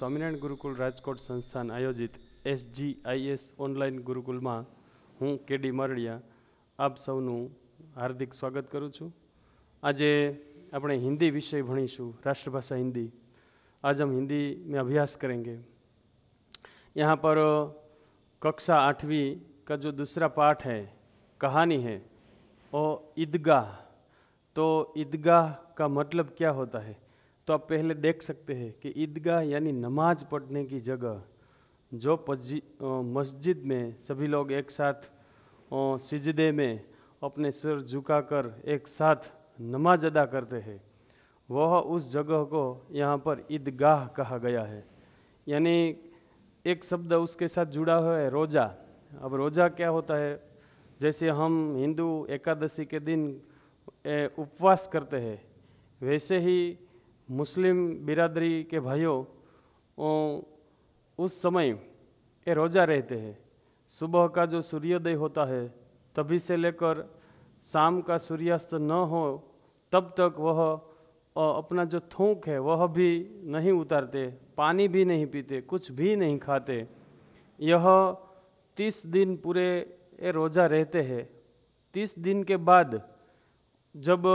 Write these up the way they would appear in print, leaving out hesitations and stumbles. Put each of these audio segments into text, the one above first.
સ્વામિનારાયણ ગુરુકુળ રાજકોટ સંસ્થાન આયોજિત SGIS online ગુરુકુલમાં હું કેડી મરડિયા આપ સૌનું હાર્દિક સ્વાગત કરું છું। આજે આપણે हिंदी विषय भणीशू, राष्ट्रभाषा हिंदी। आज हम हिंदी में अभ्यास करेंगे। यहाँ पर कक्षा 8वीं का जो दूसरा पाठ है, कहानी है, और ईदगाह। तो ईदगाह का मतलब क्या होता है, तो आप पहले देख सकते हैं कि ईदगाह यानी नमाज पढ़ने की जगह, जो मस्जिद में सभी लोग एक साथ सिजदे में अपने सिर झुकाकर एक साथ नमाज अदा करते हैं, वह उस जगह को यहाँ पर ईदगाह कहा गया है। यानी एक शब्द उसके साथ जुड़ा हुआ है, रोज़ा। अब रोज़ा क्या होता है, जैसे हम हिंदू एकादशी के दिन उपवास करते हैं, वैसे ही मुस्लिम बिरादरी के भाइयों उस समय ये रोज़ा रहते हैं। सुबह का जो सूर्योदय होता है तभी से लेकर शाम का सूर्यास्त न हो तब तक वह अपना जो थूक है वह भी नहीं उतारते, पानी भी नहीं पीते, कुछ भी नहीं खाते। यह 30 दिन पूरे ये रोज़ा रहते हैं। 30 दिन के बाद जब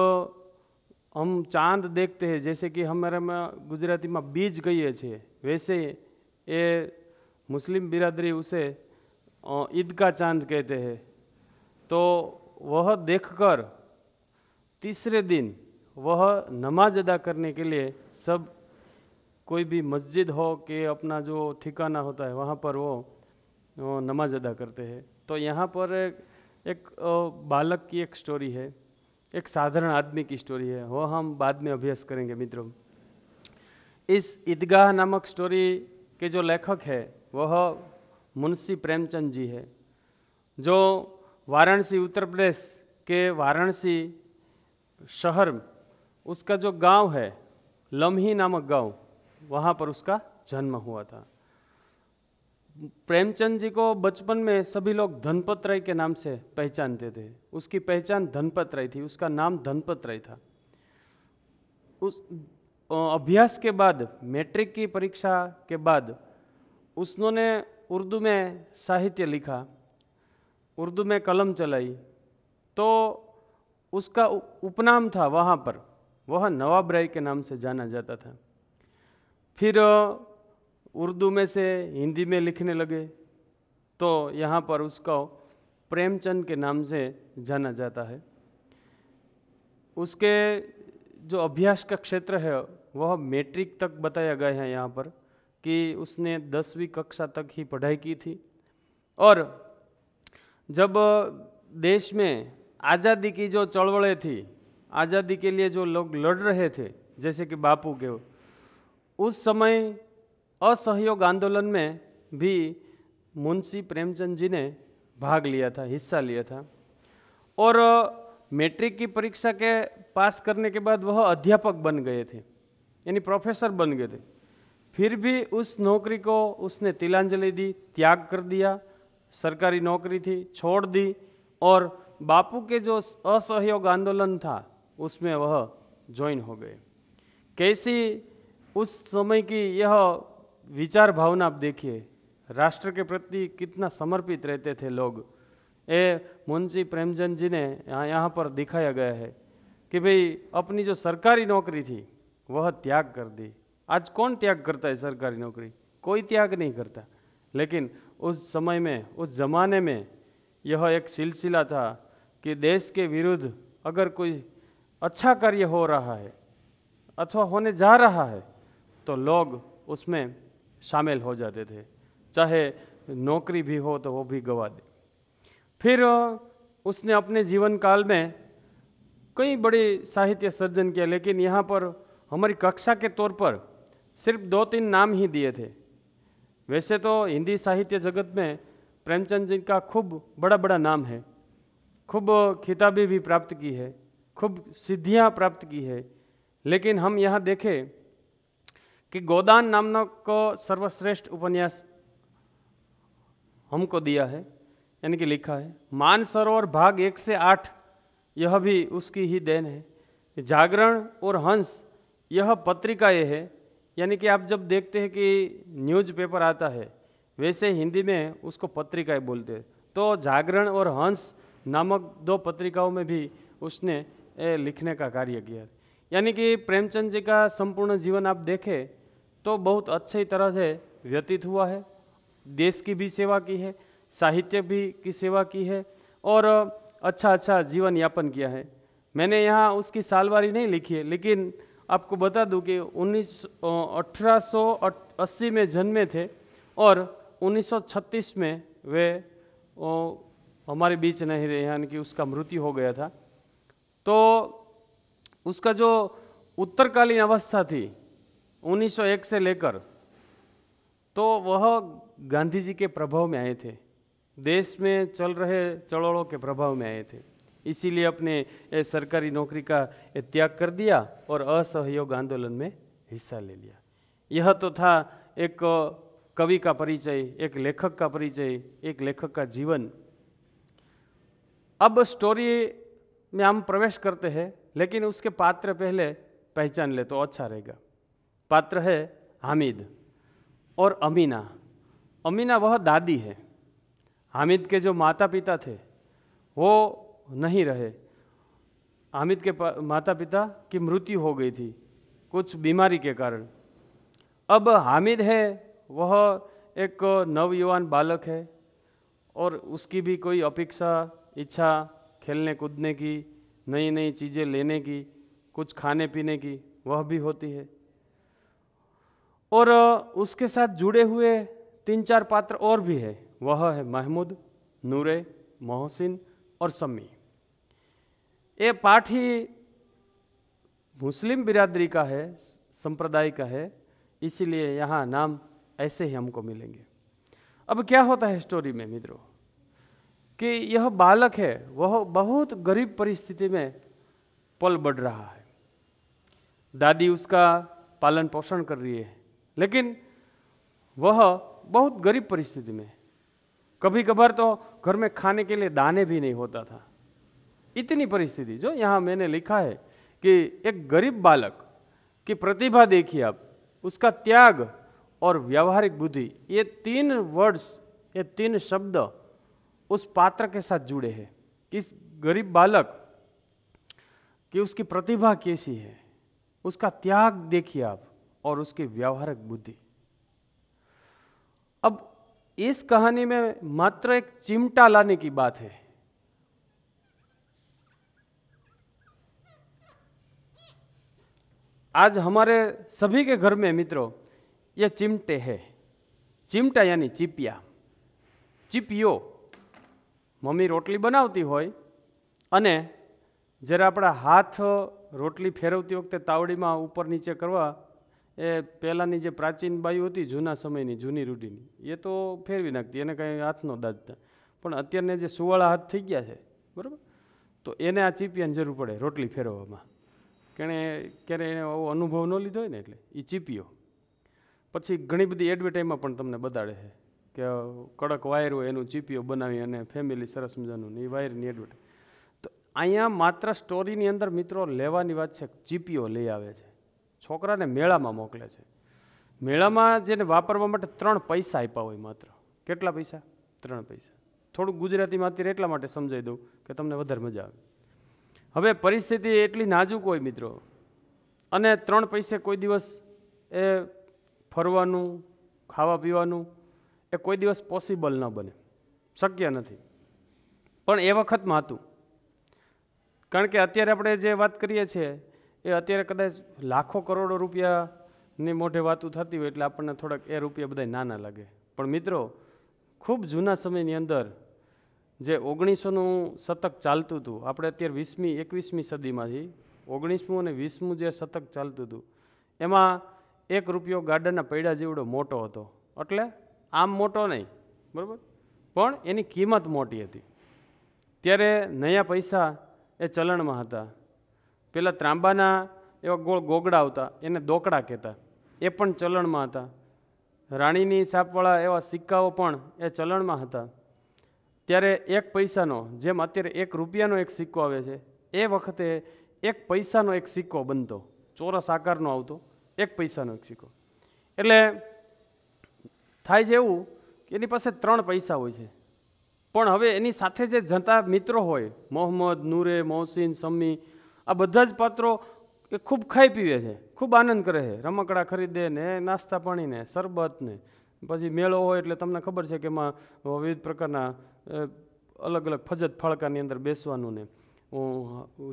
हम चांद देखते हैं, जैसे कि हमारे में गुजराती में बीज कहिए छे, वैसे ये मुस्लिम बिरादरी उसे ईद का चांद कहते हैं। तो वह देखकर तीसरे दिन वह नमाज अदा करने के लिए सब कोई भी मस्जिद हो कि अपना जो ठिकाना होता है वहाँ पर वो नमाज अदा करते हैं। तो यहाँ पर एक बालक की एक स्टोरी है, एक साधारण आदमी की स्टोरी है, वो हम बाद में अभ्यास करेंगे मित्रों। इस ईदगाह नामक स्टोरी के जो लेखक है वह मुंशी प्रेमचंद जी है, जो वाराणसी उत्तर प्रदेश के वाराणसी शहर, उसका जो गांव है लम्ही नामक गांव, वहाँ पर उसका जन्म हुआ था। प्रेमचंद जी को बचपन में सभी लोग धनपत राय के नाम से पहचानते थे। उसकी पहचान धनपत राय थी, उसका नाम धनपत राय था। उस अभ्यास के बाद, मैट्रिक की परीक्षा के बाद उसने उर्दू में साहित्य लिखा, उर्दू में कलम चलाई। तो उसका उपनाम था वहाँ पर, वह नवाब राय के नाम से जाना जाता था। फिर उर्दू में से हिंदी में लिखने लगे, तो यहाँ पर उसको प्रेमचंद के नाम से जाना जाता है। उसके जो अभ्यास का क्षेत्र है वह मैट्रिक तक बताया गया है यहाँ पर, कि उसने 10वीं कक्षा तक ही पढ़ाई की थी। और जब देश में आज़ादी की जो चळवळें थी, आज़ादी के लिए जो लोग लड़ रहे थे, जैसे कि बापू के, उस समय असहयोग आंदोलन में भी मुंशी प्रेमचंद जी ने भाग लिया था, हिस्सा लिया था। और मैट्रिक की परीक्षा के पास करने के बाद वह अध्यापक बन गए थे, यानी प्रोफेसर बन गए थे। फिर भी उस नौकरी को उसने तिलांजलि दी, त्याग कर दिया। सरकारी नौकरी थी, छोड़ दी, और बापू के जो असहयोग आंदोलन था उसमें वह ज्वाइन हो गए। कैसी उस समय की यह विचार भावना आप देखिए, राष्ट्र के प्रति कितना समर्पित रहते थे लोग। ये मुंशी प्रेमचंद जी ने यहाँ पर दिखाया गया है कि भाई अपनी जो सरकारी नौकरी थी वह त्याग कर दी। आज कौन त्याग करता है सरकारी नौकरी? कोई त्याग नहीं करता। लेकिन उस समय में, उस ज़माने में यह एक सिलसिला था कि देश के विरुद्ध अगर कोई अच्छा कार्य हो रहा है अथवा होने जा रहा है तो लोग उसमें शामिल हो जाते थे, चाहे नौकरी भी हो तो वो भी गवा दे। फिर उसने अपने जीवन काल में कई बड़े साहित्य सर्जन किया, लेकिन यहाँ पर हमारी कक्षा के तौर पर सिर्फ 2-3 नाम ही दिए थे। वैसे तो हिंदी साहित्य जगत में प्रेमचंद जी का खूब बड़ा नाम है, खूब खिताबें भी प्राप्त की है, खूब सिद्धियाँ प्राप्त की है। लेकिन हम यहाँ देखें कि गोदान नामक को सर्वश्रेष्ठ उपन्यास हमको दिया है, यानी कि लिखा है। मानसरोवर भाग 1 से 8 यह भी उसकी ही देन है। जागरण और हंस यह पत्रिका ये है यानी कि आप जब देखते हैं कि न्यूज़पेपर आता है वैसे हिंदी में उसको पत्रिकाएं बोलते हैं। तो जागरण और हंस नामक 2 पत्रिकाओं में भी उसने लिखने का कार्य किया। यानी कि प्रेमचंद जी का संपूर्ण जीवन आप देखें तो बहुत अच्छी तरह से व्यतीत हुआ है। देश की भी सेवा की है, साहित्य भी की सेवा की है और अच्छा जीवन यापन किया है। मैंने यहाँ उसकी सालवारी नहीं लिखी है, लेकिन आपको बता दूं कि 1880 में जन्मे थे और 1936 में वे हमारे बीच नहीं रहे, यानी कि उसका मृत्यु हो गया था। तो उसका जो उत्तरकालीन अवस्था थी 1901 से लेकर, तो वह गांधी जी के प्रभाव में आए थे, देश में चल रहे चढ़ावों के प्रभाव में आए थे। इसीलिए अपने सरकारी नौकरी का त्याग कर दिया और असहयोग आंदोलन में हिस्सा ले लिया। यह तो था एक कवि का परिचय, एक लेखक का परिचय, एक लेखक का जीवन। अब स्टोरी में हम प्रवेश करते हैं, लेकिन उसके पात्र पहले पहचान ले तो अच्छा रहेगा। पात्र है हामिद और अमीना। अमीना वह दादी है। हामिद के जो माता पिता थे वो नहीं रहे। हामिद के माता पिता की मृत्यु हो गई थी कुछ बीमारी के कारण। अब हामिद है वह एक नवयुवान बालक है और उसकी भी कोई अपेक्षा, इच्छा खेलने कूदने की, नई नई चीज़ें लेने की, कुछ खाने पीने की वह भी होती है। और उसके साथ जुड़े हुए 3-4 पात्र और भी है। वह है महमूद, नूरे, मोहसिन और सम्मी। ये पाठ ही मुस्लिम बिरादरी का है, संप्रदाय का है, इसीलिए यहाँ नाम ऐसे ही हमको मिलेंगे। अब क्या होता है स्टोरी में मित्रों कि यह बालक है वह बहुत गरीब परिस्थिति में पल बढ़ रहा है। दादी उसका पालन पोषण कर रही है, लेकिन वह बहुत गरीब परिस्थिति में, कभी कभार तो घर में खाने के लिए दाने भी नहीं होता था। इतनी परिस्थिति जो यहाँ मैंने लिखा है कि एक गरीब बालक की प्रतिभा देखिए आप, उसका त्याग और व्यावहारिक बुद्धि, ये 3 वर्ड्स, ये 3 शब्द उस पात्र के साथ जुड़े हैं। इस गरीब बालक की उसकी प्रतिभा कैसी है, उसका त्याग देखिए आप और उसकी व्यावहारिक बुद्धि। अब इस कहानी में मात्र एक चिमटा लाने की बात है। आज हमारे सभी के घर में मित्रों ये चिमटे है। चिमटा यानी चीपिया, चीपियो। मम्मी रोटली बनावती होय अने जरा अपना हाथ रोटली फेरवती वखते तावड़ीमां ऊपर नीचे करवा, ए पहेलानी जे प्राचीन बायु हती जूना समयनी जूनी रूढ़ीनी, ये तो फेरवी नाखती, एने कांई हाथ न दाजता। पण अत्यारने जे सुवाळा हाथ थई गया छे बराबर, तो एने आ चीपियानी जरूर पड़े रोटली फेरववामां। क्यारे एने आवो अनुभव न लीधो होय ने એટલે ई चीपियो। પછી ઘણી બધી એડવર્ટાઇઝમાં પણ તમને બતાડે છે કે કડક વાયર હોય એનું ચીપિયો બનાવી અને ફેમિલી સરસ મજાનું એ વાયરની એડવર્ટાઇઝ। તો અહીંયા માત્ર સ્ટોરીની અંદર મિત્રો લેવાની વાત છે, ચીપિયો લઈ આવે છે, છોકરાને મેળામાં મોકલે છે। મેળામાં જેને વાપરવા માટે 3 પૈસા આપ્યા હોય માત્ર। કેટલા પૈસા? 3 પૈસા। થોડું ગુજરાતીમાં અત્યારે એટલા માટે સમજાવી દઉં કે તમને વધારે મજા આવે। હવે પરિસ્થિતિ એટલી નાજુક હોય મિત્રો, અને 3 પૈસે કોઈ દિવસ એ ફરવાનું, ખાવા પીવાનું એ કોઈ દિવસ પોસિબલ ન બને, શક્ય નથી। પણ એ વખતમાં હતું, કારણ કે અત્યારે આપણે જે વાત કરીએ છીએ એ અત્યારે કદાચ લાખો કરોડો રૂપિયાની મોઢે વાતું થતી હોય એટલે આપણને થોડાક એ રૂપિયા બધા નાના લાગે। પણ મિત્રો ખૂબ જૂના સમયની અંદર જે 1900નું શતક ચાલતું હતું, આપણે અત્યારે 20મી 21મી સદીમાંથી 19મું અને 20મું જે શતક ચાલતું હતું એમાં 1 રૂપિયો ગાડાના પૈડા જેવડો મોટો હતો। એટલે આમ મોટો નહીં બરાબર, પણ એની કિંમત મોટી હતી। ત્યારે નયા પૈસા એ ચલણમાં હતા। પેલા ત્રાંબાના એવા ગોળ ગોગડા આવતા, એને દોકડા કહેતા, એ પણ ચલણમાં હતા। રાણીની છાપવાળા એવા સિક્કાઓ પણ એ ચલણમાં હતા। ત્યારે 1 પૈસાનો, જેમ અત્યારે 1 રૂપિયાનો એક સિક્કો આવે છે, એ વખતે 1 પૈસાનો એક સિક્કો બનતો, ચોરસ આકારનો આવતો, 1 પૈસાનો એક સિક્કો। એટલે થાય છે એવું કે એની પાસે 3 પૈસા હોય છે, પણ હવે એની સાથે જે જતા મિત્રો હોય, મોહમ્મદ, નૂરે, મોહસિન, સમ્મી, આ બધા જ પાત્રો એ ખૂબ ખાઈ પીવે છે, ખૂબ આનંદ કરે છે, રમકડા ખરીદે ને, નાસ્તા પાણી ને, શરબત ને, પછી મેળો હોય એટલે તમને ખબર છે કે એમાં વિવિધ પ્રકારના અલગ અલગ ફજત ફાળકાની અંદર બેસવાનું ને,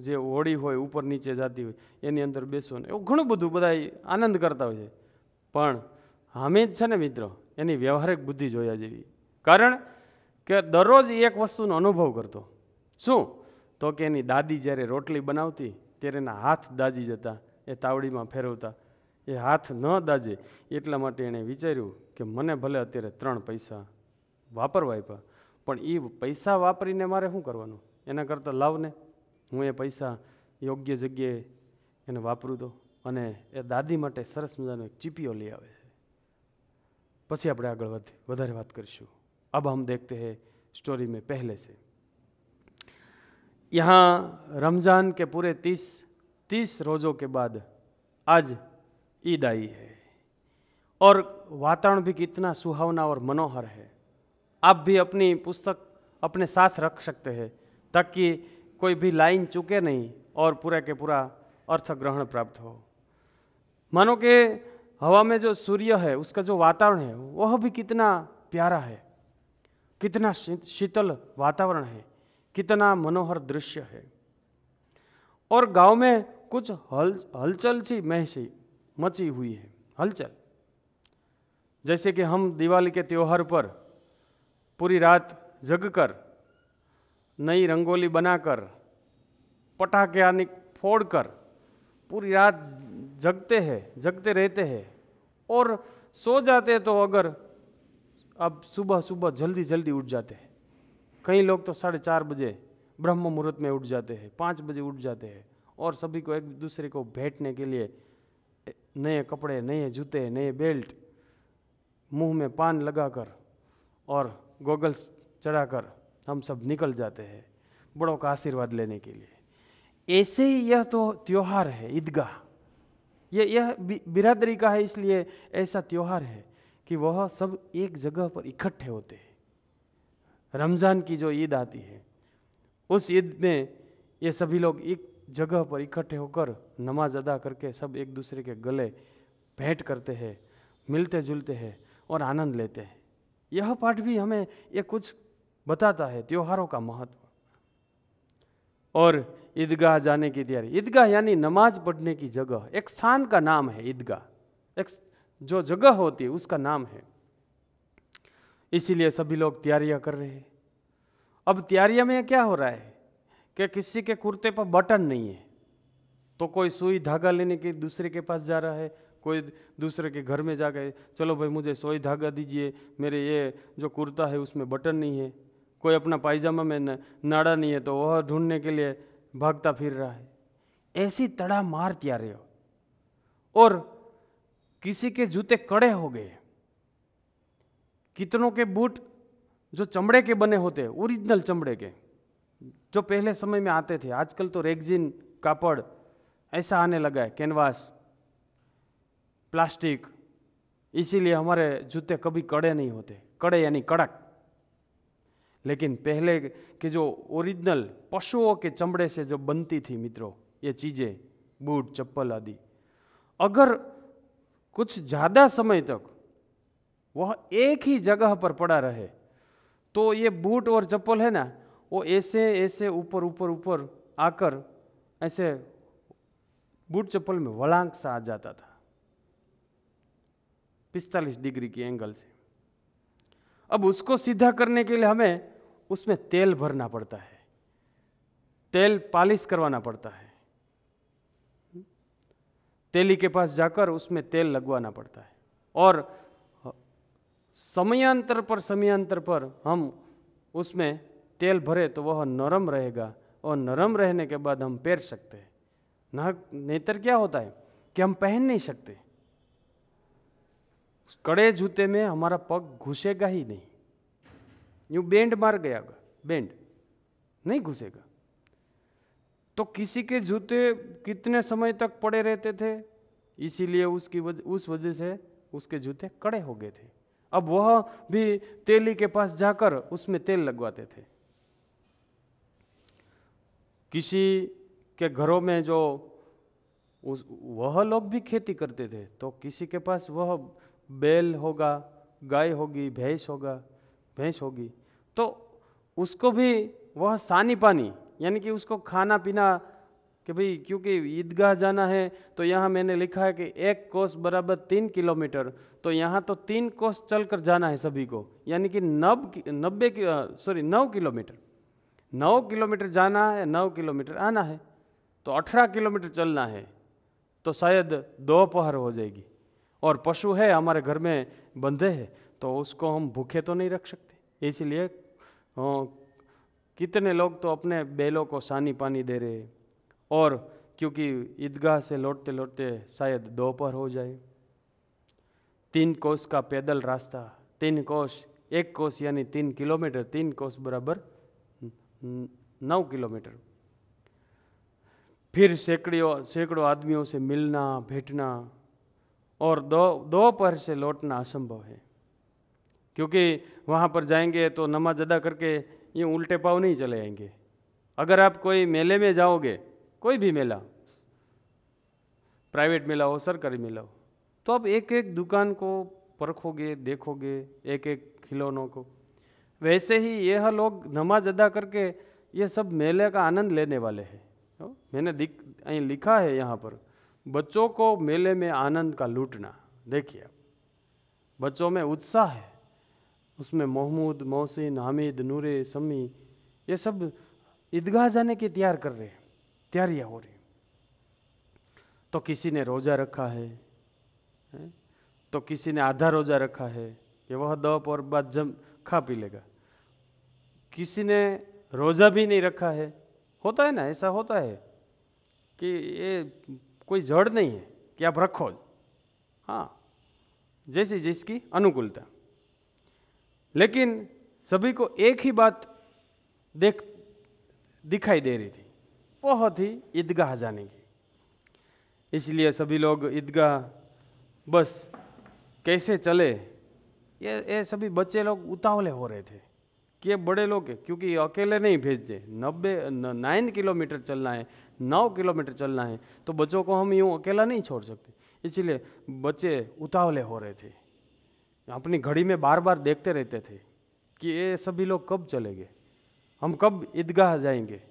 જે હોડી હોય ઉપર નીચે જતી હોય એની અંદર બેસવાનું, એવું ઘણું બધું બધા આનંદ કરતા હોય છે. પણ હામિદ છે ને મિત્રો, એની વ્યવહારિક બુદ્ધિ જોયા જેવી. કારણ કે દરરોજ એક વસ્તુનો અનુભવ કરતો. શું? તો કે એની દાદી જ્યારે રોટલી બનાવતી ત્યારે એના હાથ દાજી જતા, એ તાવડીમાં ફેરવતા, એ હાથ ન દાજે એટલા માટે એણે વિચાર્યું કે મને ભલે અત્યારે 3 પૈસા વાપરવા આપ્યા, પણ એ પૈસા વાપરીને મારે શું કરવાનું? એના કરતાં લાવને હું એ પૈસા યોગ્ય જગ્યાએ એને વાપરું તો. અને એ દાદી માટે સરસ મજાનો એક ચીપિયો લઈ આવે છે. પછી આપણે આગળ વધારે વાત કરીશું. अब हम देखते हैं स्टोरी में पहले से। यहाँ रमज़ान के पूरे 30 रोज़ों के बाद आज ईद आई है और वातावरण भी कितना सुहावना और मनोहर है। आप भी अपनी पुस्तक अपने साथ रख सकते हैं ताकि कोई भी लाइन चूके नहीं और पूरा के पूरा अर्थ ग्रहण प्राप्त हो। मानो कि हवा में जो सूर्य है उसका जो वातावरण है वह भी कितना प्यारा है, कितना शीतल वातावरण है, कितना मनोहर दृश्य है। और गांव में कुछ हलचल सी महसी मची हुई है, हलचल। जैसे कि हम दिवाली के त्योहार पर पूरी रात जगकर, नई रंगोली बनाकर, पटाखे आदि फोड़कर पूरी रात जगते रहते हैं और सो जाते तो अगर अब सुबह जल्दी उठ जाते हैं। कई लोग तो 4:30 बजे ब्रह्म मुहूर्त में उठ जाते हैं, 5 बजे उठ जाते हैं और सभी को एक दूसरे को भेंटने के लिए नए कपड़े, नए जूते, नए बेल्ट, मुंह में पान लगाकर और गॉगल्स चढ़ाकर हम सब निकल जाते हैं बड़ों का आशीर्वाद लेने के लिए। ऐसे ही यह तो त्योहार है ईदगाह। यह बिरादरी का है, इसलिए ऐसा त्योहार है कि वह सब एक जगह पर इकट्ठे होते हैं। रमज़ान की जो ईद आती है उस ईद में ये सभी लोग एक जगह पर इकट्ठे होकर नमाज अदा करके सब एक दूसरे के गले भेंट करते हैं, मिलते जुलते हैं और आनंद लेते हैं। यह पाठ भी हमें ये कुछ बताता है त्योहारों का महत्व। और ईदगाह जाने की तैयारी। ईदगाह यानी नमाज पढ़ने की जगह, एक स्थान का नाम है ईदगाह, एक जो जगह होती है उसका नाम है। इसीलिए सभी लोग तैयारियां कर रहे हैं। अब तैयारियां में क्या हो रहा है कि किसी के कुर्ते पर बटन नहीं है तो कोई सुई धागा लेने के दूसरे के पास जा रहा है, कोई दूसरे के घर में जाकर चलो भाई मुझे सुई धागा दीजिए, मेरे ये जो कुर्ता है उसमें बटन नहीं है। कोई अपना पायजामा में नाड़ा नहीं है तो वह ढूंढने के लिए भागता फिर रहा है। ऐसी तड़ा मार तैयारियां। और किसी के जूते कड़े हो गए, कितनों के बूट जो चमड़े के बने होते हैं, ओरिजिनल चमड़े के, जो पहले समय में आते थे। आजकल तो रेक्सिन कापड़ ऐसा आने लगा है, कैनवास, प्लास्टिक, इसीलिए हमारे जूते कभी कड़े नहीं होते। कड़े यानी कड़क। लेकिन पहले के जो ओरिजिनल पशुओं के चमड़े से जो बनती थी मित्रों ये चीज़ें, बूट, चप्पल आदि, अगर कुछ ज़्यादा समय तक वह एक ही जगह पर पड़ा रहे तो ये बूट और चप्पल है ना, वो ऐसे ऐसे ऊपर ऊपर ऊपर आकर ऐसे बूट चप्पल में वळांक सा आ जाता था 45 डिग्री की एंगल से। अब उसको सीधा करने के लिए हमें उसमें तेल भरना पड़ता है, तेल पालिश करवाना पड़ता है, तेली के पास जाकर उसमें तेल लगवाना पड़ता है। और समयांतर पर हम उसमें तेल भरे तो वह नरम रहेगा और नरम रहने के बाद हम पहन सकते हैं। नेतर क्या होता है कि हम पहन नहीं सकते, कड़े जूते में हमारा पग घुसेगा ही नहीं, यूं बैंड मार गया, बैंड नहीं घुसेगा। तो किसी के जूते कितने समय तक पड़े रहते थे, इसीलिए उस वजह से उसके जूते कड़े हो गए थे। अब वह भी तेली के पास जाकर उसमें तेल लगवाते थे। किसी के घरों में जो वह लोग भी खेती करते थे, तो किसी के पास वह बैल होगा, गाय होगी, भैंस होगी, तो उसको भी वह सानी पानी, यानी कि उसको खाना पीना, कि भाई क्योंकि ईदगाह जाना है तो यहाँ मैंने लिखा है कि 1 कोस बराबर 3 किलोमीटर, तो यहाँ तो 3 कोस चलकर जाना है सभी को, यानी कि 9 किलोमीटर, 9 किलोमीटर जाना है, 9 किलोमीटर आना है, तो 18 किलोमीटर चलना है, तो शायद दोपहर हो जाएगी। और पशु है हमारे घर में बंधे हैं, तो उसको हम भूखे तो नहीं रख सकते, इसलिए कितने लोग तो अपने बैलों को सानी पानी दे रहे हैं, और क्योंकि ईदगाह से लौटते लौटते शायद दोपहर हो जाए। 3 कोस का पैदल रास्ता, 3 कोस, 1 कोस यानी 3 किलोमीटर, 3 कोस बराबर 9 किलोमीटर। फिर सैकड़ों आदमियों से मिलना भेंटना, और दोपहर से लौटना असंभव है, क्योंकि वहाँ पर जाएंगे तो नमाज अदा करके यूँ उल्टे पाँव नहीं चले आएंगे। अगर आप कोई मेले में जाओगे, कोई भी मेला, प्राइवेट मेला हो, सरकारी मेला हो, तो आप एक एक दुकान को परखोगे, देखोगे, एक एक खिलौनों को। वैसे ही यह लोग नमाज अदा करके ये सब मेले का आनंद लेने वाले हैं। मैंने लिखा है यहाँ पर, बच्चों को मेले में आनंद का लूटना। देखिए बच्चों में उत्साह है, उसमें मोहम्मद, मोहसिन, हामिद, नूरे, समी, ये सब ईदगाह जाने की तैयारियाँ हो रही। तो किसी ने रोज़ा रखा है, तो किसी ने आधा रोज़ा रखा है कि वह दोपहर बाद जब खा पी लेगा। किसी ने रोज़ा भी नहीं रखा है, होता है ना, ऐसा होता है कि ये कोई जड़ नहीं है कि आप रखो, हाँ, जैसी जिसकी अनुकूलता। लेकिन सभी को एक ही बात दिखाई दे रही थी, बहुत ही ईदगाह जाने की। इसलिए सभी लोग ईदगाह बस कैसे चले, ये सभी बच्चे लोग उतावले हो रहे थे कि ये बड़े लोग हैं, क्योंकि अकेले नहीं भेजते। 9 किलोमीटर चलना है, 9 किलोमीटर चलना है, तो बच्चों को हम यूँ अकेला नहीं छोड़ सकते। इसलिए बच्चे उतावले हो रहे थे, अपनी घड़ी में बार बार देखते रहते थे कि ये सभी लोग कब चलेंगे, हम कब ईदगाह जाएंगे,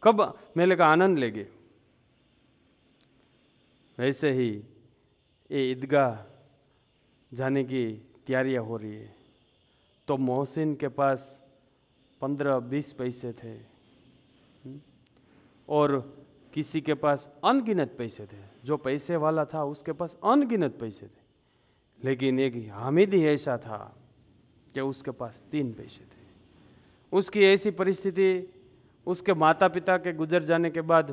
कब मेले का आनंद लेंगे। वैसे ही ये ईदगाह जाने की तैयारियां हो रही है। तो मोहसिन के पास 15-20 पैसे थे, और किसी के पास अनगिनत पैसे थे। जो पैसे वाला था उसके पास अनगिनत पैसे थे, लेकिन एक हामिद ही ऐसा था कि उसके पास 3 पैसे थे। उसकी ऐसी परिस्थिति उसके माता पिता के गुजर जाने के बाद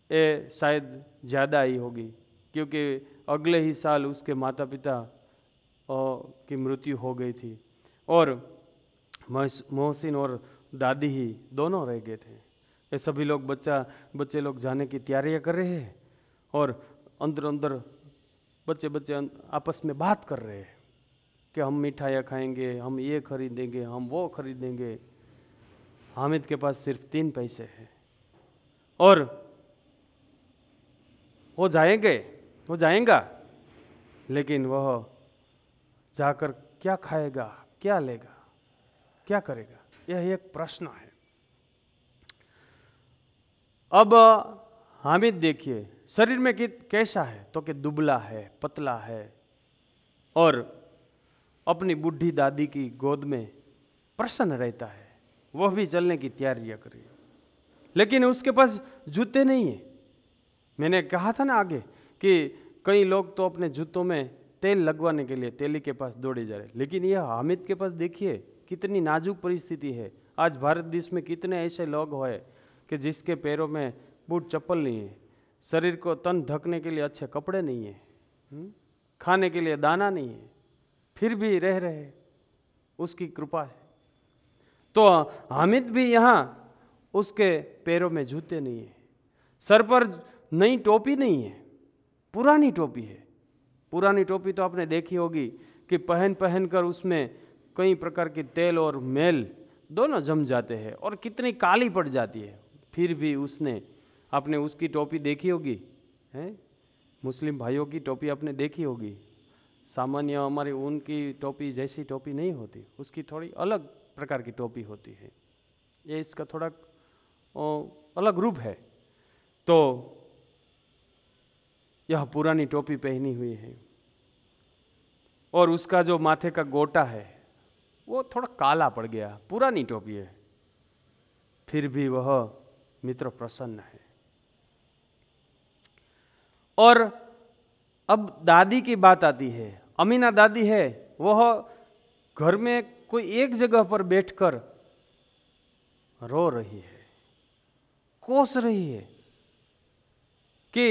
ये शायद ज़्यादा आई होगी, क्योंकि अगले ही साल उसके माता पिता की मृत्यु हो गई थी, और मोहसिन और दादी ही दोनों रह गए थे। ये सभी लोग बच्चे लोग जाने की तैयारियां कर रहे हैं, और अंदर अंदर बच्चे आपस में बात कर रहे हैं कि हम मिठाइयाँ खाएंगे, हम ये खरीदेंगे, हम वो खरीदेंगे। हामिद के पास सिर्फ 3 पैसे हैं, और वो जाएगा, लेकिन वह जाकर क्या खाएगा, क्या लेगा, क्या करेगा, यह एक प्रश्न है। अब हामिद देखिए शरीर में कैसा है, तो कि दुबला है, पतला है, और अपनी बूढ़ी दादी की गोद में प्रसन्न रहता है। वह भी चलने की तैयारियां कर रही है, लेकिन उसके पास जूते नहीं है। मैंने कहा था ना आगे कि कई लोग तो अपने जूतों में तेल लगवाने के लिए तेली के पास दौड़े जा रहे, लेकिन यह हामिद के पास देखिए कितनी नाजुक परिस्थिति है। आज भारत देश में कितने ऐसे लोग हुए कि जिसके पैरों में बूट चप्पल नहीं है, शरीर को तन ढकने के लिए अच्छे कपड़े नहीं है, खाने के लिए दाना नहीं है, फिर भी रह रहे, उसकी कृपा है। तो हामिद भी यहाँ उसके पैरों में जूते नहीं है, सर पर नई टोपी नहीं है, पुरानी टोपी है, पुरानी टोपी तो आपने देखी होगी कि पहन पहन कर उसमें कई प्रकार के तेल और मैल दोनों जम जाते हैं और कितनी काली पड़ जाती है, फिर भी उसने आपने उसकी टोपी देखी होगी है, मुस्लिम भाइयों की टोपी आपने देखी होगी, सामान्य हमारी ऊन की टोपी जैसी टोपी नहीं होती, उसकी थोड़ी अलग प्रकार की टोपी होती है, ये इसका थोड़ा अलग रूप है। तो यह पुरानी टोपी पहनी हुई है और उसका जो माथे का गोटा है वो थोड़ा काला पड़ गया, पुरानी टोपी है, फिर भी वह मित्र प्रसन्न है। और अब दादी की बात आती है। अमीना दादी है, वह घर में कोई एक जगह पर बैठकर रो रही है, कोस रही है कि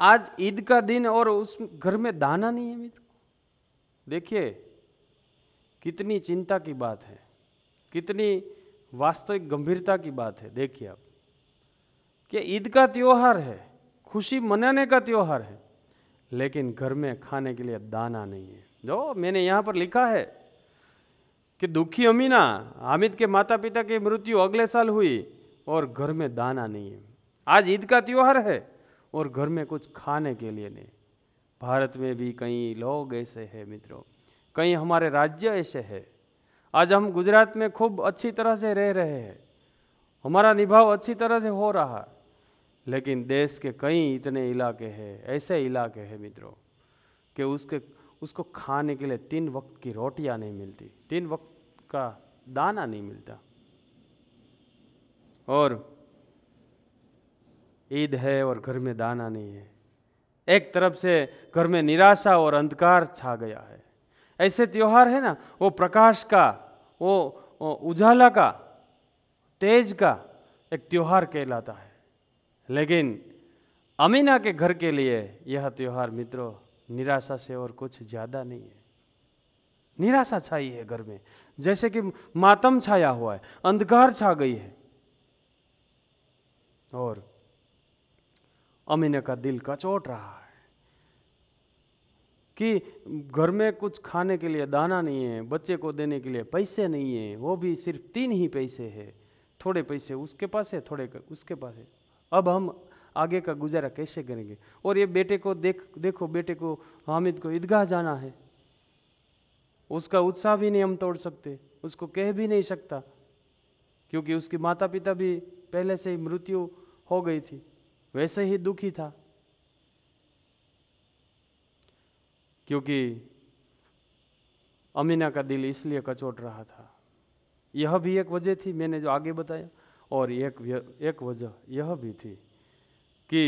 आज ईद का दिन और उस घर में दाना नहीं है। मित्र देखिए कितनी चिंता की बात है, कितनी वास्तविक गंभीरता की बात है। देखिए आप कि ईद का त्योहार है, खुशी मनाने का त्योहार है, लेकिन घर में खाने के लिए दाना नहीं है। जो मैंने यहाँ पर लिखा है कि दुखी अमीना, हामिद के माता पिता की मृत्यु अगले साल हुई और घर में दाना नहीं है। आज ईद का त्योहार है और घर में कुछ खाने के लिए नहीं। भारत में भी कई लोग ऐसे हैं मित्रों, कई हमारे राज्य ऐसे हैं। आज हम गुजरात में खूब अच्छी तरह से रह रहे हैं, हमारा निभाव अच्छी तरह से हो रहा है, लेकिन देश के कई इतने इलाके हैं, ऐसे इलाके हैं मित्रों कि उसको खाने के लिए 3 वक्त की रोटियां नहीं मिलती, 3 वक्त का दाना नहीं मिलता। और ईद है और घर में दाना नहीं है। एक तरफ से घर में निराशा और अंधकार छा गया है। ऐसे त्योहार है ना, वो प्रकाश का, वो उजाला का, तेज का एक त्योहार कहलाता है। लेकिन अमीना के घर के लिए यह त्योहार मित्रों निराशा से और कुछ ज्यादा नहीं है। निराशा छाई है घर में, जैसे कि मातम छाया हुआ है, अंधकार छा गई है। और अमीना का दिल कचोट रहा है कि घर में कुछ खाने के लिए दाना नहीं है, बच्चे को देने के लिए पैसे नहीं है, वो भी सिर्फ 3 ही पैसे है, थोड़े पैसे उसके पास है, थोड़े उसके पास है। अब हम आगे का गुजारा कैसे करेंगे? और ये बेटे को देखो बेटे को, हामिद को ईदगाह जाना है, उसका उत्साह भी नहीं हम तोड़ सकते, उसको कह भी नहीं सकता, क्योंकि उसके माता पिता भी पहले से ही मृत्यु हो गई थी, वैसे ही दुखी था। क्योंकि अमीना का दिल इसलिए कचोट रहा था, यह भी एक वजह थी मैंने जो आगे बताया, और एक वजह यह भी थी कि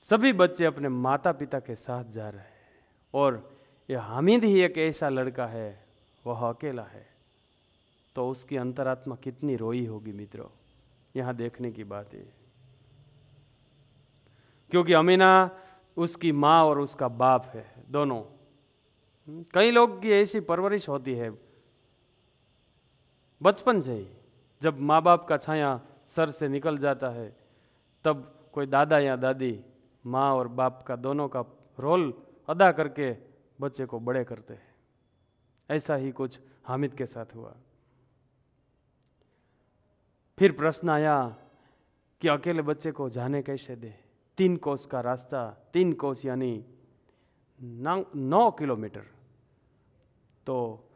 सभी बच्चे अपने माता पिता के साथ जा रहे हैं और यह हामिद ही एक ऐसा लड़का है, वह अकेला है, तो उसकी अंतरात्मा कितनी रोई होगी मित्रों, यहाँ देखने की बात है। क्योंकि अमीना उसकी माँ और उसका बाप है, दोनों। कई लोग की ऐसी परवरिश होती है बचपन से ही, जब माँ बाप का छाया सर से निकल जाता है तब कोई दादा या दादी माँ और बाप का दोनों का रोल अदा करके बच्चे को बड़े करते हैं। ऐसा ही कुछ हामिद के साथ हुआ। फिर प्रश्न आया कि अकेले बच्चे को जाने कैसे दे। 3 कोस का रास्ता, 3 कोस यानी 9 किलोमीटर, तो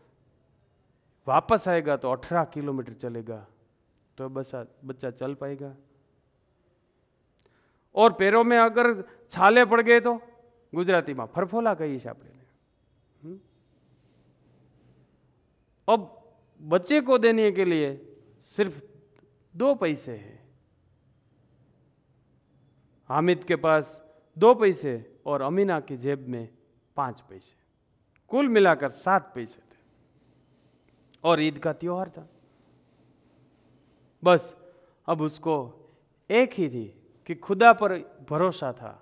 वापस आएगा तो 18 किलोमीटर चलेगा, तो बच्चा चल पाएगा? और पैरों में अगर छाले पड़ गए तो गुजराती में फरफोला कही છે આપણે। अब बच्चे को देने के लिए सिर्फ 2 पैसे हैं, हामिद के पास 2 पैसे और अमीना की जेब में 5 पैसे, कुल मिलाकर 7 पैसे थे, और ईद का त्योहार था। बस अब उसको एक ही थी कि खुदा पर भरोसा था,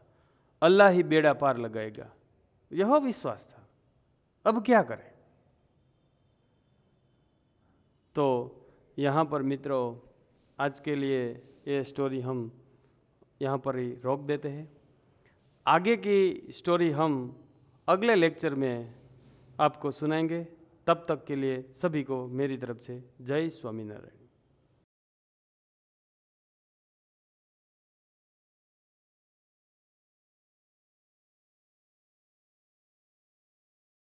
अल्लाह ही बेड़ा पार लगाएगा, यह विश्वास था। अब क्या करें? तो यहाँ पर मित्रों आज के लिए ये स्टोरी हम यहाँ पर ही रोक देते हैं। आगे की स्टोरी हम अगले लेक्चर में आपको सुनाएंगे। तब तक के लिए सभी को मेरी तरफ से जय स्वामीनारायण।